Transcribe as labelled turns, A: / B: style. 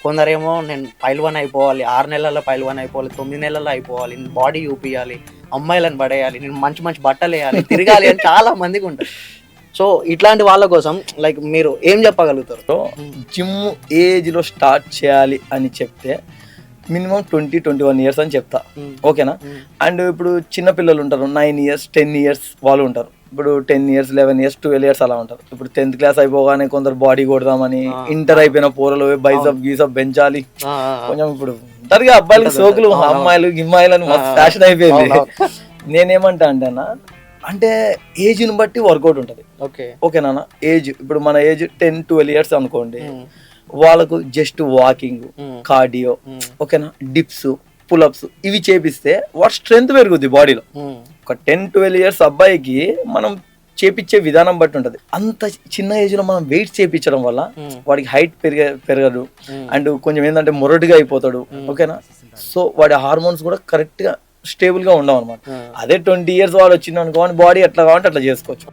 A: కొందరేమో నేను పైల్వాన్ అయిపోవాలి, 6 నెలల్లో పైల్వాన్ అయిపోవాలి, 9 నెలల్లో అయిపోవాలి, నేను బాడీ చూపియాలి, అమ్మాయిలను పడేయాలి, నేను మంచి మంచి బట్టలు వేయాలి, తిరగాలి అని చాలా మందికి ఉంటుంది. సో ఇట్లాంటి వాళ్ళ కోసం లైక్ మీరు ఏం చెప్పగలుగుతారు?
B: సో జిమ్ ఏజ్లో స్టార్ట్ చేయాలి అని చెప్తే మినిమం 20-21 ఇయర్స్ అని చెప్తా, ఓకేనా? అండ్ ఇప్పుడు చిన్న పిల్లలు ఉంటారు, 9 ఇయర్స్ 10 ఇయర్స్ వాళ్ళు ఉంటారు. ఇప్పుడు 10 ఇయర్స్ 11 ఇయర్స్ 12 ఇయర్స్ అలా ఉంటారు. ఇప్పుడు 10th క్లాస్ అయిపోగానే కొందరు బాడీ కొడదామని, ఇంటర్ అయిపోయిన పోరలు బైసప్ గీసప్ పెంచాలి కొంచెం. ఇప్పుడు ఉంటారుగా అబ్బాయిలకి సోకులు, అమ్మాయిలు గిమ్మాయిలు అని ఫ్యాషన్ అయిపోయింది. నేనేమంటా అంటేనా, అంటే ఏజ్ని బట్టి వర్కౌట్ ఉంటుంది, ఓకేనా? ఏజ్ ఇప్పుడు మన ఏజ్ 10-12 ఇయర్స్ అనుకోండి, వాళ్ళకు జస్ట్ వాకింగ్, కార్డియో, ఓకేనా, డిప్స్, పుల్అప్స్ ఇవి చేపిస్తే వాటి స్ట్రెంత్ పెరుగుద్ది బాడీలో. ఒక 10-12 ఇయర్స్ అబ్బాయికి మనం చేపించే విధానం బట్టి ఉంటుంది. అంత చిన్న ఏజ్ లో మనం వెయిట్ చేపించడం వల్ల వాడికి హైట్ పెరగదు, అండ్ కొంచెం ఏంటంటే మొరటుగా అయిపోతాడు, ఓకేనా? సో వాడి హార్మోన్స్ కూడా కరెక్ట్ గా స్టేబుల్ గా ఉండవు అనమాట. అదే 20 ఇయర్స్ వాడు వచ్చింది అనుకో, బాడీ ఎట్లా కావాలంటే అట్లా చేసుకోవచ్చు.